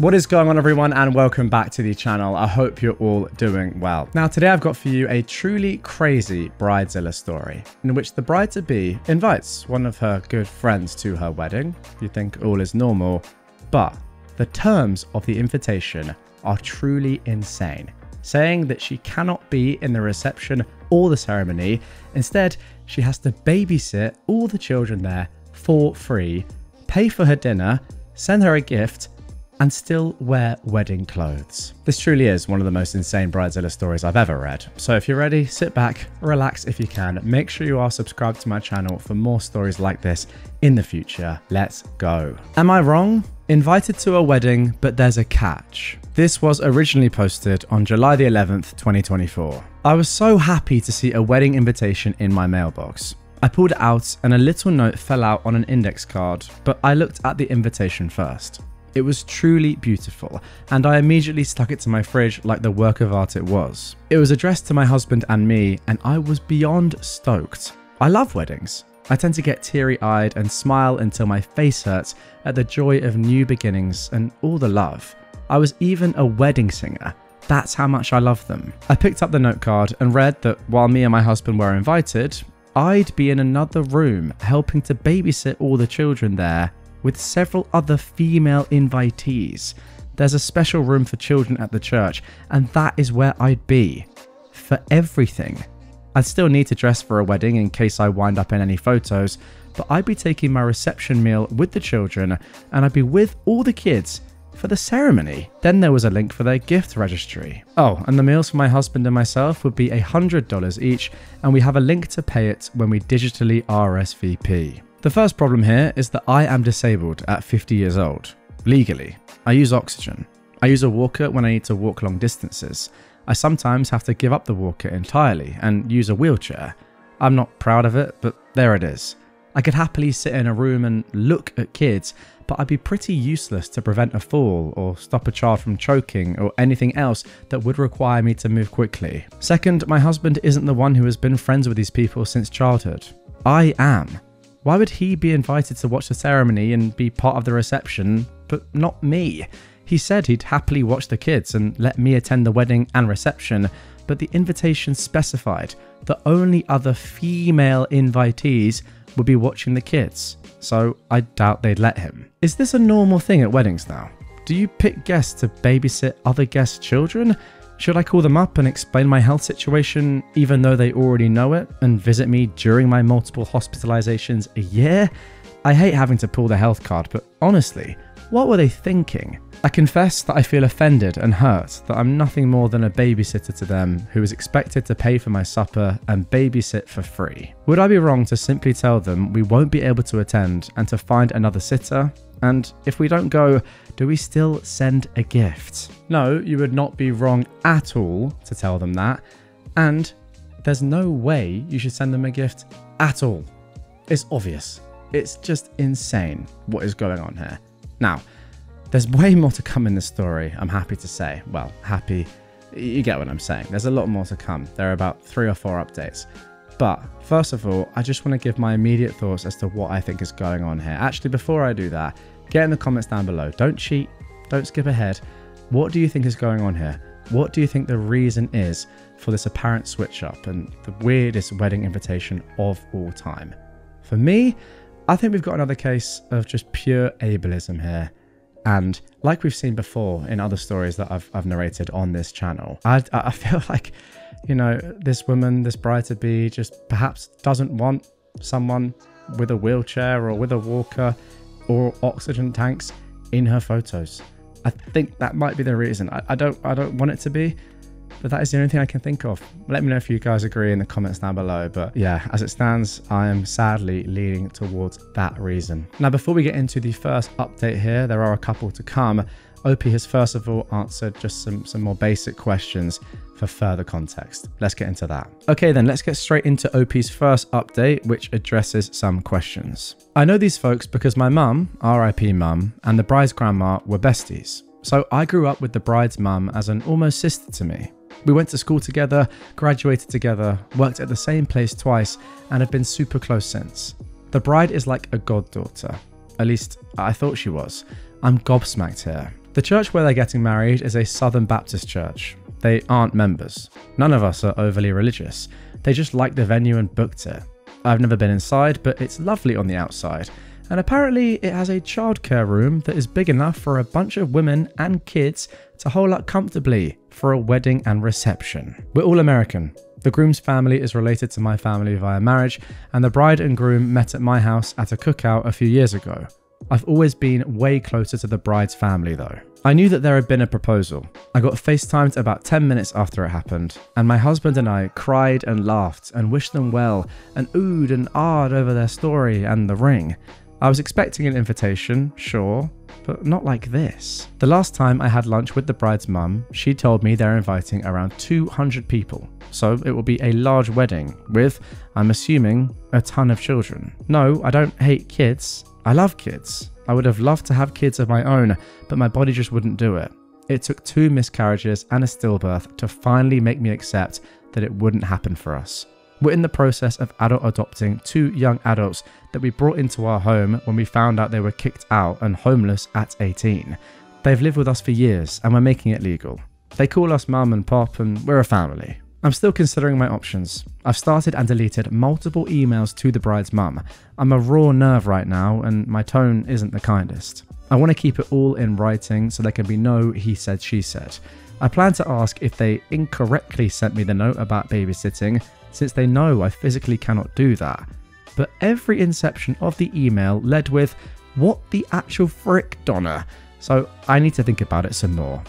What is going on, everyone, and welcome back to the channel. I hope you're all doing well. Now, today I've got for you a truly crazy Bridezilla story in which the bride-to-be invites one of her good friends to her wedding. You think all is normal, but the terms of the invitation are truly insane, saying that she cannot be in the reception or the ceremony. Instead, she has to babysit all the children there for free, pay for her dinner, send her a gift, and still wear wedding clothes. This truly is one of the most insane Bridezilla stories I've ever read. So if you're ready, sit back, relax if you can. Make sure you are subscribed to my channel for more stories like this in the future. Let's go. Am I wrong? Invited to a wedding, but there's a catch. This was originally posted on July the 11th, 2024. I was so happy to see a wedding invitation in my mailbox. I pulled it out and a little note fell out on an index card, but I looked at the invitation first. It was truly beautiful, and I immediately stuck it to my fridge like the work of art it was. It was addressed to my husband and me, and I was beyond stoked. I love weddings. I tend to get teary-eyed and smile until my face hurts at the joy of new beginnings and all the love. I was even a wedding singer. That's how much I love them. I picked up the note card and read that while me and my husband were invited, I'd be in another room helping to babysit all the children there with several other female invitees. There's a special room for children at the church, and that is where I'd be. For everything. I'd still need to dress for a wedding in case I wind up in any photos, but I'd be taking my reception meal with the children, and I'd be with all the kids for the ceremony. Then there was a link for their gift registry. Oh, and the meals for my husband and myself would be $100 each, and we have a link to pay it when we digitally RSVP. The first problem here is that I am disabled at 50 years old. Legally. I use oxygen. I use a walker when I need to walk long distances. I sometimes have to give up the walker entirely and use a wheelchair. I'm not proud of it, but there it is. I could happily sit in a room and look at kids, but I'd be pretty useless to prevent a fall or stop a child from choking or anything else that would require me to move quickly. Second, my husband isn't the one who has been friends with these people since childhood. I am. Why would he be invited to watch the ceremony and be part of the reception, but not me? He said he'd happily watch the kids and let me attend the wedding and reception, but the invitation specified that only other female invitees would be watching the kids, so I doubt they'd let him. Is this a normal thing at weddings now? Do you pick guests to babysit other guests' children? Should I call them up and explain my health situation even though they already know it and visit me during my multiple hospitalizations a year? I hate having to pull the health card, but honestly, what were they thinking? I confess that I feel offended and hurt that I'm nothing more than a babysitter to them who is expected to pay for my supper and babysit for free. Would I be wrong to simply tell them we won't be able to attend and to find another sitter? And if we don't go, do we still send a gift? No, you would not be wrong at all to tell them that. And there's no way you should send them a gift at all. It's obvious. It's just insane what is going on here. Now, there's way more to come in this story, I'm happy to say. Well, happy, you get what I'm saying. There's a lot more to come. There are about 3 or 4 updates. But first of all, I just want to give my immediate thoughts as to what I think is going on here. Actually, before I do that, get in the comments down below. Don't cheat. Don't skip ahead. What do you think is going on here? What do you think the reason is for this apparent switch up and the weirdest wedding invitation of all time? For me, I think we've got another case of just pure ableism here. And like we've seen before in other stories that I've narrated on this channel, I feel like, you know, this woman, this bride-to-be just perhaps doesn't want someone with a wheelchair or with a walker or oxygen tanks in her photos. I think that might be the reason. I don't want it to be, but that is the only thing I can think of. Let me know if you guys agree in the comments down below. But yeah, as it stands, I am sadly leaning towards that reason. Now, before we get into the first update here, there are a couple to come. OP has first of all answered just some more basic questions for further context. Let's get into that. Okay, then let's get straight into OP's first update, which addresses some questions. I know these folks because my mum, RIP mum, and the bride's grandma were besties. So I grew up with the bride's mum as an almost sister to me. We went to school together, graduated together, worked at the same place twice, and have been super close since. The bride is like a goddaughter. At least I thought she was. I'm gobsmacked here. The church where they're getting married is a Southern Baptist church. They aren't members. None of us are overly religious. They just liked the venue and booked it. I've never been inside, but it's lovely on the outside. And apparently it has a childcare room that is big enough for a bunch of women and kids to hole up comfortably for a wedding and reception. We're all American. The groom's family is related to my family via marriage, and the bride and groom met at my house at a cookout a few years ago. I've always been way closer to the bride's family though. I knew that there had been a proposal. I got FaceTimed about 10 minutes after it happened, and my husband and I cried and laughed and wished them well and oohed and ahed over their story and the ring. I was expecting an invitation, sure, but not like this. The last time I had lunch with the bride's mum, she told me they're inviting around 200 people, so it will be a large wedding with, I'm assuming, a ton of children. No, I don't hate kids. I love kids. I would have loved to have kids of my own, but my body just wouldn't do it. It took 2 miscarriages and a stillbirth to finally make me accept that it wouldn't happen for us. We're in the process of adult adopting 2 young adults that we brought into our home when we found out they were kicked out and homeless at 18. They've lived with us for years and we're making it legal. They call us mum and pop and we're a family. I'm still considering my options. I've started and deleted multiple emails to the bride's mum. I'm a raw nerve right now and my tone isn't the kindest. I want to keep it all in writing so there can be no he said she said. I plan to ask if they incorrectly sent me the note about babysitting, since they know I physically cannot do that. But every inception of the email led with, "What the actual frick, Donna?" So I need to think about it some more.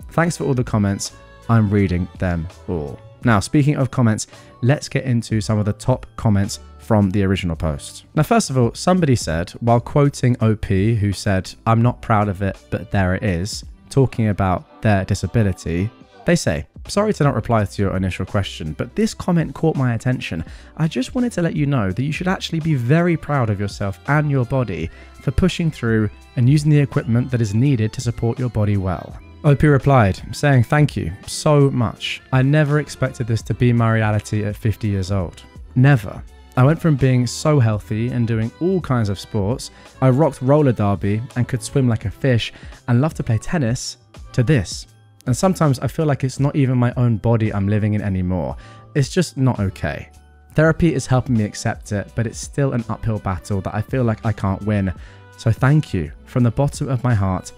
Thanks for all the comments. I'm reading them all. Now, speaking of comments, let's get into some of the top comments from the original post. Now, first of all, somebody said, while quoting OP, who said, "I'm not proud of it, but there it is," talking about their disability, they say, "Sorry to not reply to your initial question, but this comment caught my attention. I just wanted to let you know that you should actually be very proud of yourself and your body for pushing through and using the equipment that is needed to support your body well." OP replied, saying, "Thank you so much. I never expected this to be my reality at 50 years old. Never. I went from being so healthy and doing all kinds of sports, I rocked roller derby and could swim like a fish and loved to play tennis, to this. And sometimes I feel like it's not even my own body I'm living in anymore. It's just not okay. Therapy is helping me accept it, but it's still an uphill battle that I feel like I can't win. So thank you. From the bottom of my heart,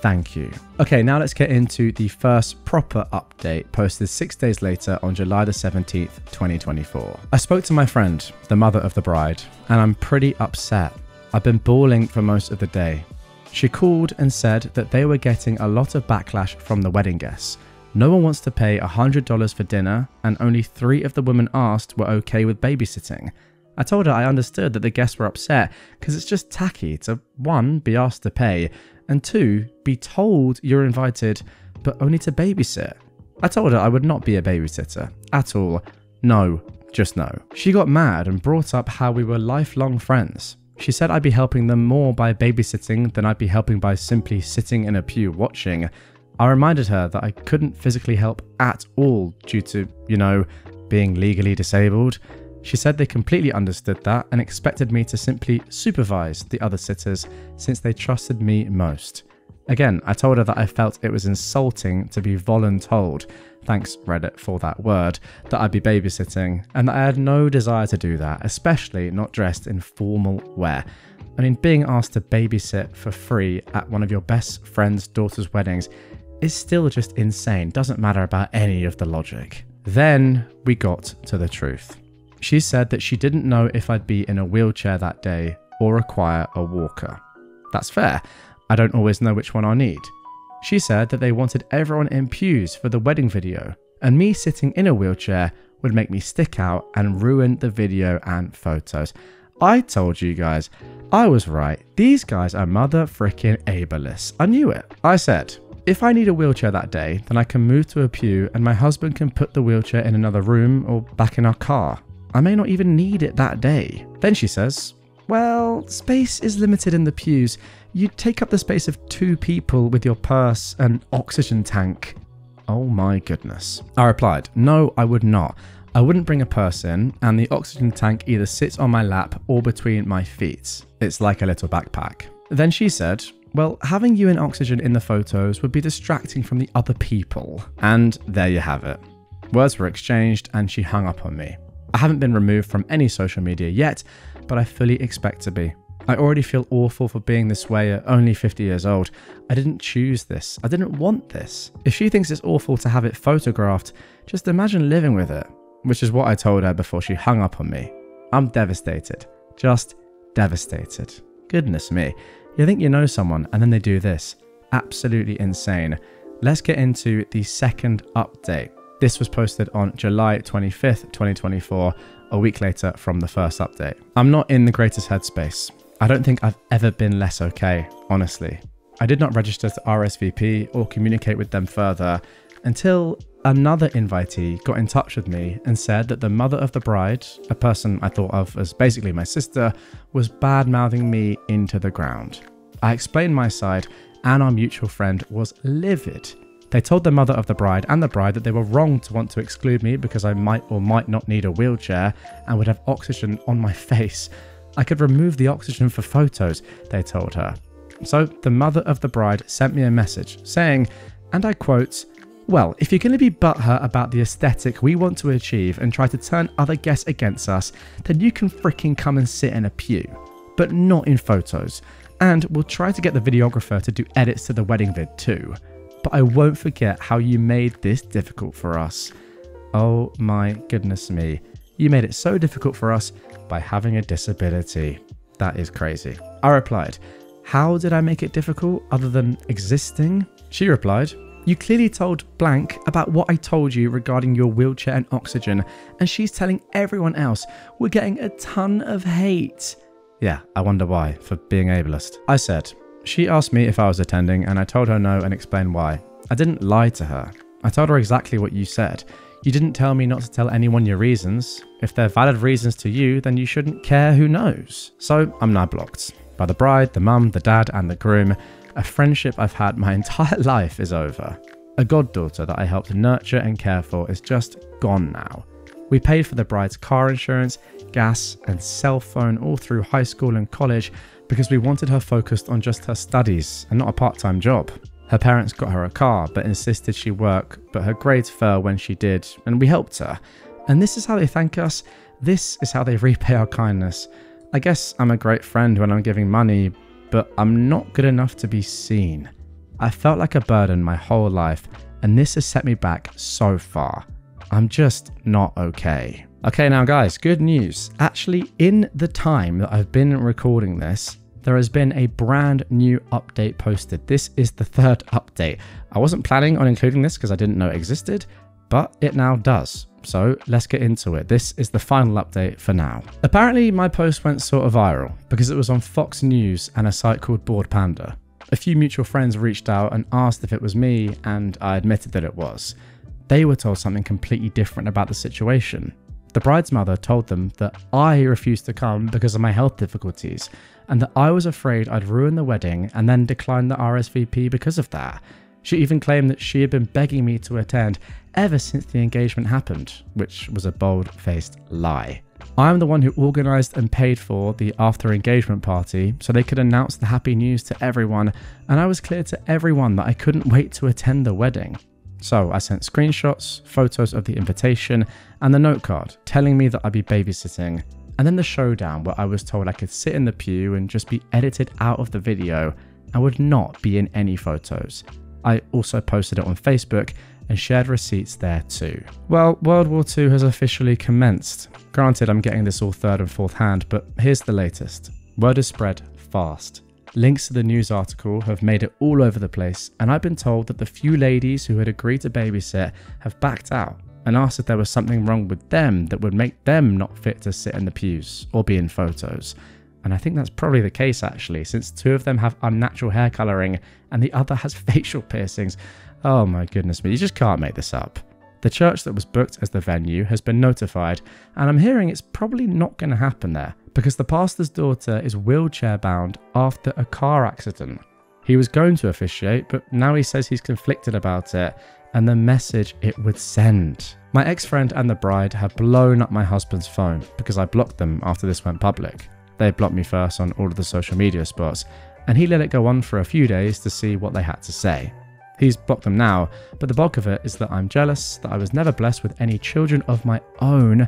thank you." Okay, now let's get into the first proper update posted 6 days later on July the 17th, 2024. I spoke to my friend, the mother of the bride, and I'm pretty upset. I've been bawling for most of the day. She called and said that they were getting a lot of backlash from the wedding guests. No one wants to pay $100 for dinner, and only 3 of the women asked were okay with babysitting. I told her I understood that the guests were upset because it's just tacky to 1, be asked to pay, and 2, be told you're invited but only to babysit. I told her I would not be a babysitter at all. No, just no. She got mad and brought up how we were lifelong friends. She said I'd be helping them more by babysitting than I'd be helping by simply sitting in a pew watching. I reminded her that I couldn't physically help at all due to, being legally disabled. She said they completely understood that and expected me to simply supervise the other sitters since they trusted me most. Again, I told her that I felt it was insulting to be voluntold, thanks Reddit for that word, that I'd be babysitting, and that I had no desire to do that, especially not dressed in formal wear. I mean, being asked to babysit for free at one of your best friend's daughter's weddings is still just insane, doesn't matter about any of the logic. Then we got to the truth. She said that she didn't know if I'd be in a wheelchair that day or require a walker. That's fair. I don't always know which one I need. She said that they wanted everyone in pews for the wedding video, and me sitting in a wheelchair would make me stick out and ruin the video and photos. I told you guys, I was right. These guys are mother frickin' ableists. I knew it. I said, if I need a wheelchair that day, then I can move to a pew and my husband can put the wheelchair in another room or back in our car. I may not even need it that day. Then she says, well, space is limited in the pews. You'd take up the space of 2 people with your purse and oxygen tank. Oh my goodness. I replied, no, I would not. I wouldn't bring a purse in, and the oxygen tank either sits on my lap or between my feet. It's like a little backpack. Then she said, Well, having you in oxygen in the photos would be distracting from the other people. And there you have it. Words were exchanged and she hung up on me. I haven't been removed from any social media yet, but I fully expect to be. I already feel awful for being this way at only 50 years old. I didn't choose this. I didn't want this. If she thinks it's awful to have it photographed, just imagine living with it, which is what I told her before she hung up on me. I'm devastated. Just devastated. Goodness me. You think you know someone and then they do this. Absolutely insane. Let's get into the second update. This was posted on July 25th, 2024, a week later from the first update. I'm not in the greatest headspace. I don't think I've ever been less okay, honestly. I did not register to RSVP or communicate with them further until another invitee got in touch with me and said that the mother of the bride, a person I thought of as basically my sister, was bad-mouthing me into the ground. I explained my side and our mutual friend was livid. They told the mother of the bride and the bride that they were wrong to want to exclude me because I might or might not need a wheelchair and would have oxygen on my face. I could remove the oxygen for photos, they told her. So the mother of the bride sent me a message saying, and I quote, "Well, if you're going to be butthurt about the aesthetic we want to achieve and try to turn other guests against us, then you can freaking come and sit in a pew, but not in photos. And we'll try to get the videographer to do edits to the wedding vid too. But I won't forget how you made this difficult for us." Oh my goodness me. You made it so difficult for us by having a disability. That is crazy. I replied, "How did I make it difficult other than existing?" She replied, "You clearly told blank about what I told you regarding your wheelchair and oxygen, and she's telling everyone else. We're getting a ton of hate." Yeah, I wonder why, for being ableist. I said, she asked me if I was attending and I told her no and explained why. I didn't lie to her. I told her exactly what you said. You didn't tell me not to tell anyone your reasons. If they're valid reasons to you, then you shouldn't care who knows. So I'm now blocked. By the bride, the mum, the dad and the groom. A friendship I've had my entire life is over. A goddaughter that I helped nurture and care for is just gone now. We paid for the bride's car insurance, gas and cell phone all through high school and college because we wanted her focused on just her studies and not a part-time job. Her parents got her a car but insisted she work, but her grades fell when she did and we helped her. And this is how they thank us. This is how they repay our kindness. I guess I'm a great friend when I'm giving money, but I'm not good enough to be seen. I felt like a burden my whole life and this has set me back so far. I'm just not okay. Okay, now guys, good news. Actually, in the time that I've been recording this, there has been a brand new update posted. This is the third update. I wasn't planning on including this because I didn't know it existed, but it now does. So let's get into it. This is the final update for now. Apparently my post went sort of viral because it was on Fox News and a site called Bored Panda. A few mutual friends reached out and asked if it was me and I admitted that it was. They were told something completely different about the situation. The bride's mother told them that I refused to come because of my health difficulties and that I was afraid I'd ruin the wedding and then decline the RSVP because of that. She even claimed that she had been begging me to attend ever since the engagement happened, which was a bold-faced lie. I'm the one who organised and paid for the after engagement party so they could announce the happy news to everyone, and I was clear to everyone that I couldn't wait to attend the wedding. So I sent screenshots, photos of the invitation and the note card telling me that I'd be babysitting, and then the showdown where I was told I could sit in the pew and just be edited out of the video and would not be in any photos. I also posted it on Facebook and shared receipts there too. Well, World War II has officially commenced. Granted, I'm getting this all third and fourth hand, but here's the latest. Word is spread fast. Links to the news article have made it all over the place, and I've been told that the few ladies who had agreed to babysit have backed out and asked if there was something wrong with them that would make them not fit to sit in the pews or be in photos. And I think that's probably the case actually, since two of them have unnatural hair colouring and the other has facial piercings. Oh my goodness me, you just can't make this up. The church that was booked as the venue has been notified, and I'm hearing it's probably not going to happen there because the pastor's daughter is wheelchair bound after a car accident. He was going to officiate, but now he says he's conflicted about it and the message it would send. My ex-friend and the bride have blown up my husband's phone because I blocked them after this went public. They blocked me first on all of the social media spots, and he let it go on for a few days to see what they had to say. He's blocked them now, but the bulk of it is that I'm jealous that I was never blessed with any children of my own.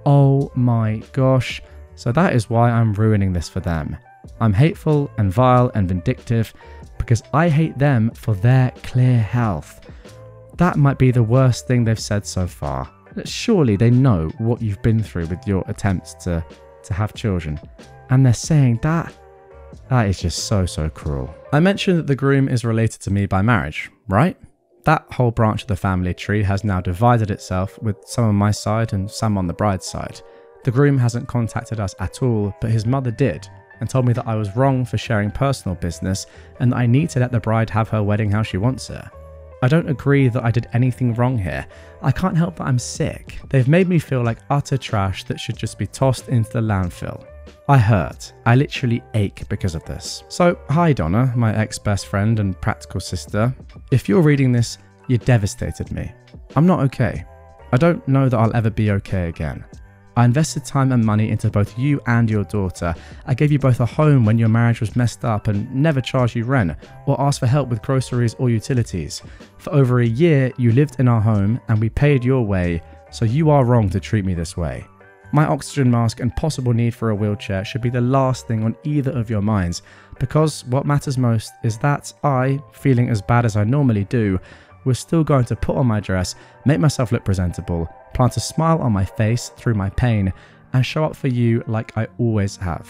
Oh my gosh. So that is why I'm ruining this for them. I'm hateful and vile and vindictive because I hate them for their clear health. That might be the worst thing they've said so far. Surely they know what you've been through with your attempts to have children. And they're saying that? That is just so cruel. I mentioned that the groom is related to me by marriage, right? That whole branch of the family tree has now divided itself with some on my side and some on the bride's side. The groom hasn't contacted us at all, but his mother did and told me that I was wrong for sharing personal business and that I need to let the bride have her wedding how she wants it. I don't agree that I did anything wrong here. I can't help that I'm sick. They've made me feel like utter trash that should just be tossed into the landfill. I hurt. I literally ache because of this. So, hi Donna, my ex-best friend and practical sister. If you're reading this, you devastated me. I'm not okay. I don't know that I'll ever be okay again. I invested time and money into both you and your daughter. I gave you both a home when your marriage was messed up and never charged you rent or asked for help with groceries or utilities. For over a year, you lived in our home and we paid your way, so you are wrong to treat me this way. My oxygen mask and possible need for a wheelchair should be the last thing on either of your minds, because what matters most is that I, feeling as bad as I normally do, was still going to put on my dress, make myself look presentable, plant a smile on my face through my pain, and show up for you like I always have.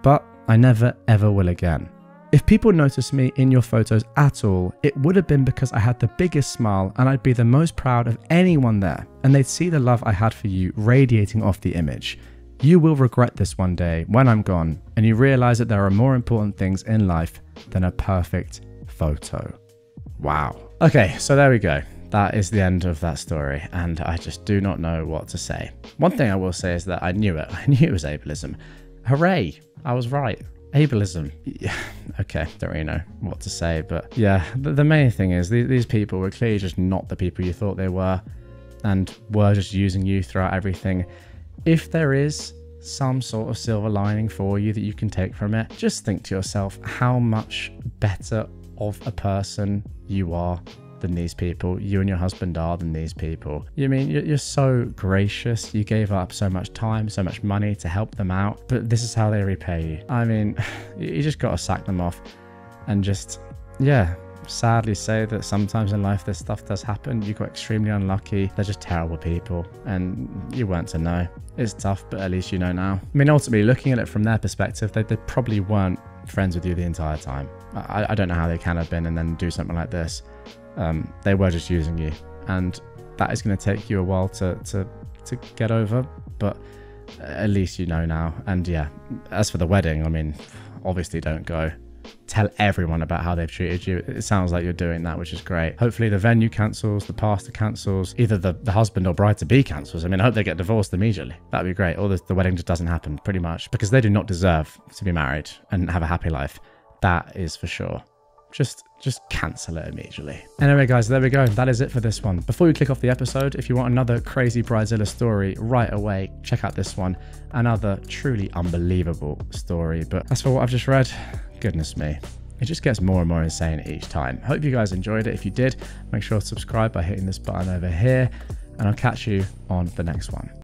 But I never ever will again. If people noticed me in your photos at all, it would have been because I had the biggest smile and I'd be the most proud of anyone there, and they'd see the love I had for you radiating off the image. You will regret this one day when I'm gone and you realize that there are more important things in life than a perfect photo. Wow. Okay, so there we go. That is the end of that story, and I just do not know what to say. One thing I will say is that I knew it. I knew it was ableism. Hooray! I was right. Ableism. Yeah, okay, don't really know what to say, but yeah, the main thing is these people were clearly just not the people you thought they were, and were just using you throughout everything. If there is some sort of silver lining for you that you can take from it, just think to yourself how much better of a person you are than these people. You and your husband are than these people. You mean you're so gracious. You gave up so much time, so much money to help them out, but this is how they repay you. I mean, you just got to sack them off and just, yeah, sadly say that sometimes in life this stuff does happen. You got extremely unlucky. They're just terrible people and you weren't to know. It's tough, but at least you know now. I mean, ultimately, looking at it from their perspective, they probably weren't friends with you the entire time. I don't know how they can have been and then do something like this. They were just using you, and that is going to take you a while to get over, but at least you know now. And yeah, as for the wedding, I mean, obviously don't go. Tell everyone about how they've treated you. It sounds like you're doing that, which is great. Hopefully the venue cancels, the pastor cancels, either the husband or bride-to-be cancels. I mean, I hope they get divorced immediately. That'd be great. Or the wedding just doesn't happen, pretty much, because they do not deserve to be married and have a happy life. That is for sure. Just cancel it immediately. Anyway, guys, there we go. That is it for this one. Before you click off the episode, if you want another crazy Bridezilla story right away, check out this one. Another truly unbelievable story. But as for what I've just read, goodness me, it just gets more and more insane each time. Hope you guys enjoyed it. If you did, make sure to subscribe by hitting this button over here, and I'll catch you on the next one.